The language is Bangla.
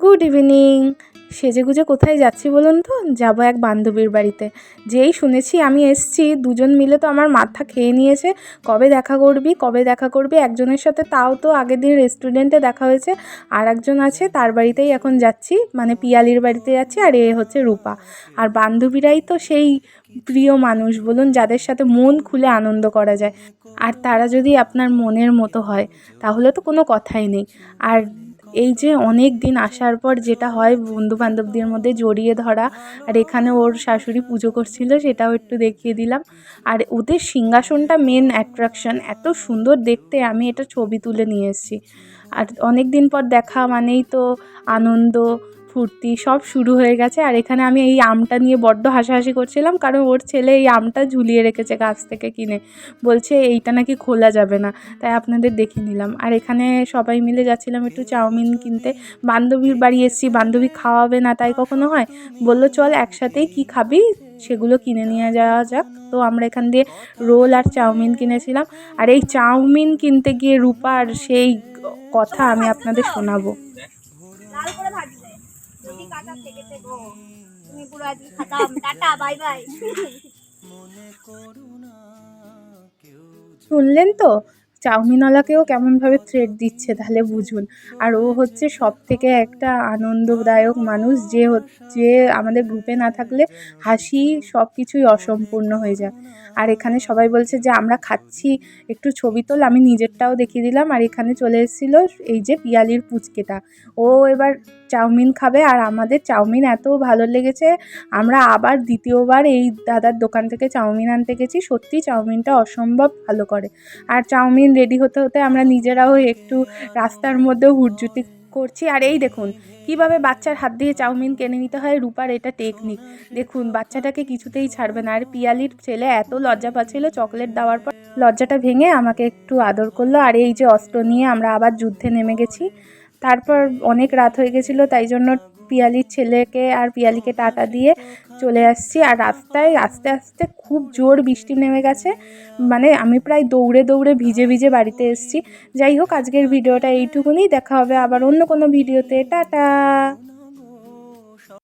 Good evening. সেজেগুজে কোথায় যাচ্ছি বলুন তো? যাবো এক বান্ধবীর বাড়িতে। যেই শুনেছি আমি এসছি, দুজন মিলে তো আমার মাথা খেয়ে নিয়েছে। কবে দেখা করবি, কবে দেখা করবি? একজনের সাথে তাও তো আগের দিন রেস্টুরেন্টে দেখা হয়েছে, আর একজন আছে তার বাড়িতেই এখন যাচ্ছি, মানে পিয়ালির বাড়িতে যাচ্ছি, আর এ হচ্ছে রূপা। আর বান্ধবীরাই তো সেই প্রিয় মানুষ বলুন, যাদের সাথে মন খুলে আনন্দ করা যায়। আর তারা যদি আপনার মনের মতো হয় তাহলে তো কোনো কথাই নেই। আর এই যে অনেক দিন আসার পর যেটা হয় বন্ধু বান্ধবদের মধ্যে জড়িয়ে ধরা, আর এখানে ওর শাশুড়ি পুজো করছিল সেটাও একটু দেখিয়ে দিলাম। আর ওদের সিংহাসনটা মেন অ্যাট্রাকশন, এত সুন্দর দেখতে, আমি এটা ছবি তুলে নিয়ে এসেছি। আর অনেক দিন পর দেখা মানেই তো আনন্দ ফুর্তি সব শুরু হয়ে গেছে। আর এখানে আমি এই আমটা নিয়ে বড্ড হাসাহাসি করছিলাম, কারণ ওর ছেলে এই আমটা ঝুলিয়ে রেখেছে গাছ থেকে কিনে, বলছে এইটা নাকি খোলা যাবে না, তাই আপনাদের দেখে নিলাম। আর এখানে সবাই মিলে যাচ্ছিলাম একটু চাউমিন কিনতে। বান্ধবীর বাড়ি এসেছি, বান্ধবী খাওয়াবে না তাই কখনো হয়? বললো চল একসাথেই কি খাবি সেগুলো কিনে নিয়ে যাওয়া যাক। তো আমরা এখান দিয়ে রোল আর চাউমিন কিনেছিলাম। আর এই চাউমিন কিনতে গিয়ে রূপার সেই কথা আমি আপনাদের শোনাবো। লাল করে ভাজবে যদি কাটা থেকে গো, তুমি পুরো আজকে খতম, টাটা বাই বাই। শুনলেন তো, চাউমিনওয়ালাকেও কেমনভাবে থ্রেট দিচ্ছে, তাহলে বুঝুন। আর ও হচ্ছে সব থেকে একটা আনন্দদায়ক মানুষ, যে আমাদের গ্রুপে না থাকলে হাসি সব কিছুই অসম্পূর্ণ হয়ে যায়। আর এখানে সবাই বলছে যে আমরা খাচ্ছি, একটু ছবি তোল। আমি নিজেরটাও দেখিয়ে দিলাম। আর এখানে চলে এসেছিল এই যে পিয়ালির পুচকেটা, ও এবার চাউমিন খাবে। আর আমাদের চাউমিন এত ভালো লেগেছে, আমরা আবার দ্বিতীয়বার এই দাদার দোকান থেকে চাউমিন আনতে গেছি। সত্যি চাউমিনটা অসম্ভব ভালো করে। আর চাউমিন রেডি হতে হতে আমরা নিজেরাও একটু রাস্তার মধ্যে হুড়জুতি করছি। আর এই দেখুন কিভাবে বাচ্চার হাত দিয়ে চাউমিন কিনে নিতে হয়, রূপার এটা টেকনিক। দেখুন বাচ্চাটাকে কিছুতেই ছাড়বে না। আর পিয়ালির ছেলে এত লজ্জা পাচ্ছিল, চকলেট দেওয়ার পর লজ্জাটা ভেঙে আমাকে একটু আদর করলো। আর এই যে অস্ত্র নিয়ে আমরা আবার যুদ্ধে নেমে গেছি। তারপর অনেক রাত হয়ে গেছিলো, তাই জন্য পিয়ালির ছেলেকে আর পিয়ালিকে টাটা দিয়ে চলে আসছি। আর রাস্তায় আস্তে আস্তে খুব জোর বৃষ্টি নেমে গেছে, মানে আমি প্রায় দৌড়ে দৌড়ে ভিজে ভিজে বাড়িতে এসেছি। যাই হোক, আজকের ভিডিওটা এইটুকুনি। দেখা হবে আবার অন্য কোনো ভিডিওতে। টাটা।